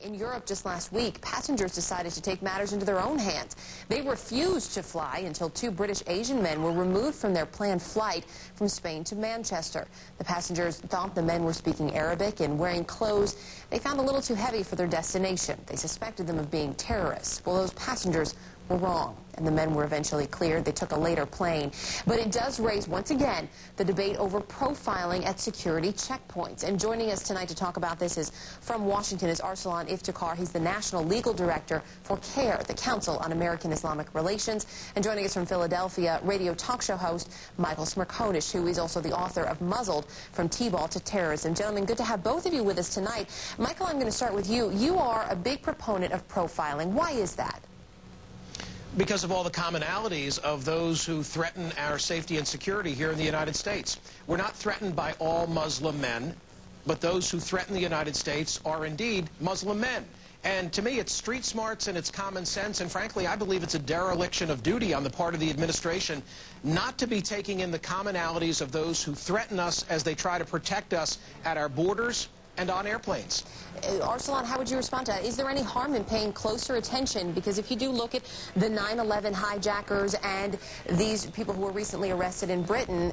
In Europe just last week, passengers decided to take matters into their own hands. They refused to fly until two British Asian men were removed from their planned flight from Spain to Manchester. The passengers thought the men were speaking Arabic and wearing clothes they found a little too heavy for their destination. They suspected them of being terrorists. Well, those passengers were wrong, and the men were eventually cleared. They took a later plane. But it does raise, once again, the debate over profiling at security checkpoints. And joining us tonight to talk about this is, from Washington, is Arsalan Iftikhar. He's the National Legal Director for CARE, the Council on American Islamic Relations. And joining us from Philadelphia, radio talk show host Michael Smerconish, who is also the author of Muzzled, From T-Ball to Terrorism. Gentlemen, good to have both of you with us tonight. Michael, I'm going to start with you. You are a big proponent of profiling. Why is that? Because of all the commonalities of those who threaten our safety and security here in the United States. We're not threatened by all Muslim men, but those who threaten the United States are indeed Muslim men. And to me, it's street smarts and it's common sense, and frankly, I believe it's a dereliction of duty on the part of the administration not to be taking in the commonalities of those who threaten us as they try to protect us at our borders and on airplanes. Arsalan, how would you respond to that? Is there any harm in paying closer attention? Because if you do look at the 9/11 hijackers and these people who were recently arrested in Britain,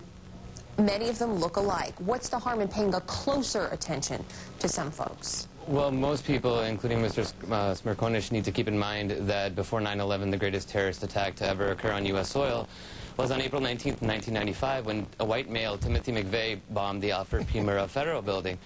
many of them look alike. What's the harm in paying a closer attention to some folks? Well, most people, including Mr. Smerconish, need to keep in mind that before 9/11, the greatest terrorist attack to ever occur on U.S. soil was on April 19th, 1995, when a white male, Timothy McVeigh, bombed the Alfred P. Murrah Federal Building.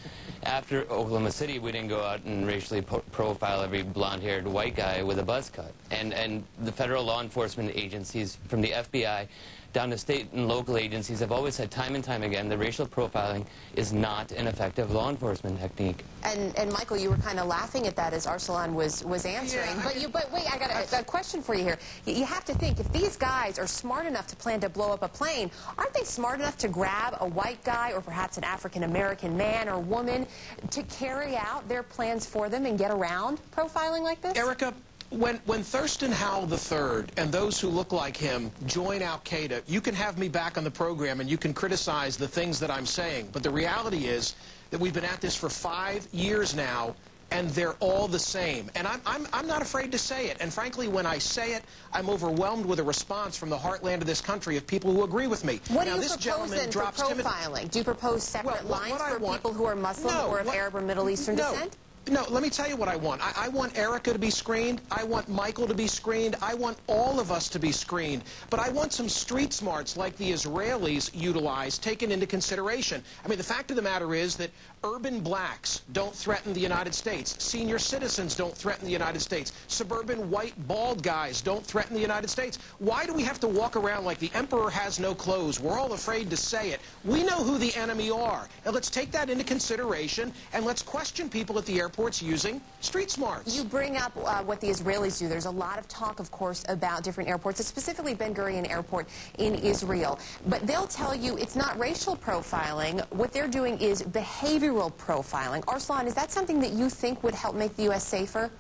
After Oklahoma City, we didn't go out and racially profile every blonde-haired white guy with a buzz cut. And the federal law enforcement agencies, from the FBI down to state and local agencies, have always said time and time again that racial profiling is not an effective law enforcement technique. And Michael, you were kind of laughing at that as Arsalan was answering. Yeah, but wait, I got a question for you here. You have to think, if these guys are smart enough to plan to blow up a plane, aren't they smart enough to grab a white guy or perhaps an African-American man or woman to carry out their plans for them and get around profiling like this? Erica, when Thurston Howell III and those who look like him join Al-Qaeda, you can have me back on the program and you can criticize the things that I'm saying. But the reality is that we've been at this for 5 years now, and they're all the same. And I'm not afraid to say it. And frankly, when I say it, I'm overwhelmed with a response from the heartland of this country of people who agree with me. What now, do you this propose then for profiling? Do you propose separate lines for people who are Muslim or of Arab or Middle Eastern descent? No, let me tell you what I want. I want Erica to be screened. I want Michael to be screened. I want all of us to be screened. But I want some street smarts like the Israelis utilize taken into consideration. I mean, the fact of the matter is that urban blacks don't threaten the United States. Senior citizens don't threaten the United States. Suburban white bald guys don't threaten the United States. Why do we have to walk around like the emperor has no clothes? We're all afraid to say it. We know who the enemy are. And let's take that into consideration, and let's question people at the airport using street smarts. You bring up what the Israelis do. There's a lot of talk, of course, about different airports, specifically Ben Gurion Airport in Israel. But they'll tell you it's not racial profiling. What they're doing is behavioral profiling. Arsalan, is that something that you think would help make the U.S. safer?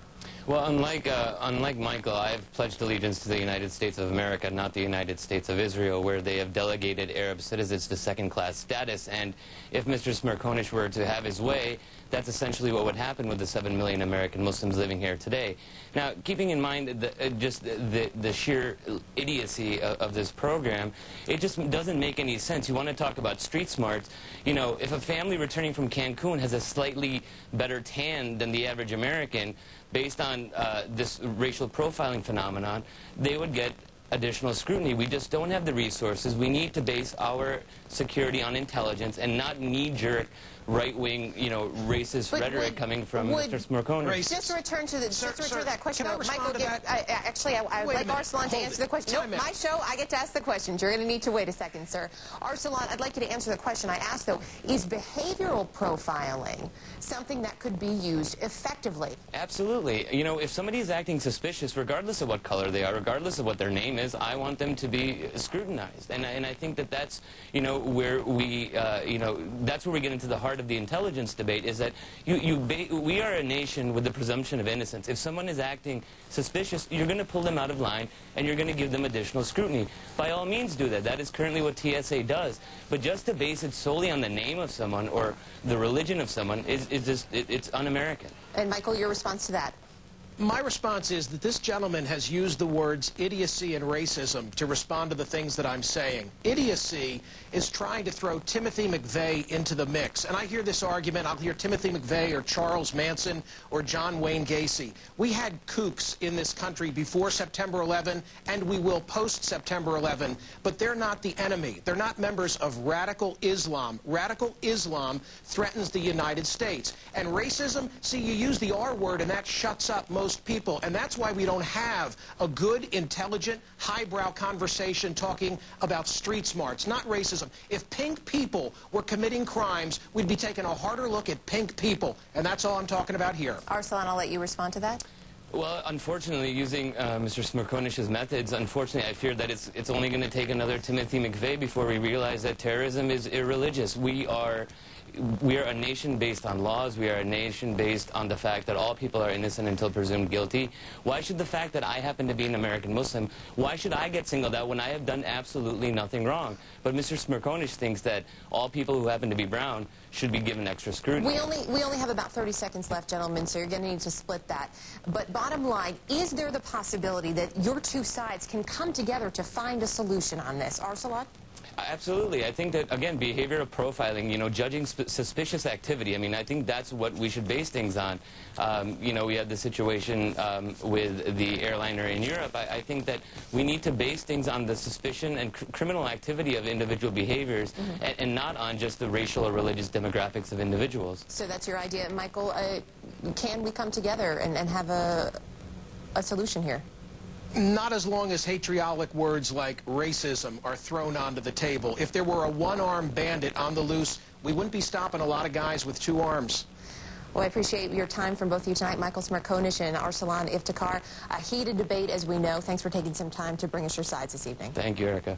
Well, unlike Michael, I've pledged allegiance to the United States of America, not the United States of Israel, where they have delegated Arab citizens to second-class status. And if Mr. Smerconish were to have his way, that's essentially what would happen with the 7 million American Muslims living here today. Now, keeping in mind the sheer idiocy of this program, it just doesn't make any sense. You want to talk about street smarts. You know, if a family returning from Cancun has a slightly better tan than the average American, based on this racial profiling phenomenon, they would get additional scrutiny. We just don't have the resources. We need to base our security on intelligence and not knee-jerk right-wing, racist rhetoric coming from Mr. Smerconish. Just to return to that question, can I respond to that? I would like Arsalan to answer the question. No, my show, I get to ask the questions. You're going to need to wait a second, sir. Arsalan, I'd like you to answer the question I asked, though. Is behavioral profiling something that could be used effectively? Absolutely. You know, if somebody is acting suspicious, regardless of what color they are, regardless of what their name same as I want them to be scrutinized. And I think that that's, where we, that's where we get into the heart of the intelligence debate, is that we are a nation with the presumption of innocence. If someone is acting suspicious, you're going to pull them out of line, and you're going to give them additional scrutiny. By all means do that. That is currently what TSA does. But just to base it solely on the name of someone or the religion of someone it's un-American. And Michael, your response to that? My response is that this gentleman has used the words idiocy and racism to respond to the things that I'm saying. Idiocy is trying to throw Timothy McVeigh into the mix. And I hear this argument, I'll hear Timothy McVeigh or Charles Manson or John Wayne Gacy. We had kooks in this country before September 11, and we will post-September 11, but they're not the enemy. They're not members of radical Islam. Radical Islam threatens the United States. And racism, see, you use the R word, and that shuts up most people, and that's why we don't have a good, intelligent, highbrow conversation talking about street smarts, not racism. If pink people were committing crimes, we'd be taking a harder look at pink people, and that's all I'm talking about here. Arsalan, I'll let you respond to that. Well, unfortunately, using Mr. Smirkonish's methods, unfortunately, I fear that it's only going to take another Timothy McVeigh before we realize that terrorism is irreligious. We are a nation based on laws. We are a nation based on the fact that all people are innocent until presumed guilty. Why should the fact that I happen to be an American Muslim, why should I get singled out when I have done absolutely nothing wrong? But Mr. Smirkonish thinks that all people who happen to be brown should be given extra scrutiny. We only have about 30 seconds left, gentlemen, so you're going to need to split that. But bottom line, is there the possibility that your two sides can come together to find a solution on this? Arsalan? Absolutely. I think that, again, behavioral profiling, judging suspicious activity, I mean, I think that's what we should base things on. We had the situation with the airliner in Europe. I think that we need to base things on the suspicion and criminal activity of individual behaviors and not on just the racial or religious demographics of individuals. So that's your idea. Michael, can we come together and have a solution here? Not as long as vitriolic words like racism are thrown onto the table. If there were a one-armed bandit on the loose, we wouldn't be stopping a lot of guys with two arms. Well, I appreciate your time from both of you tonight, Michael Smirkonish and Arsalan Iftikhar. A heated debate, as we know. Thanks for taking some time to bring us your sides this evening. Thank you, Erica.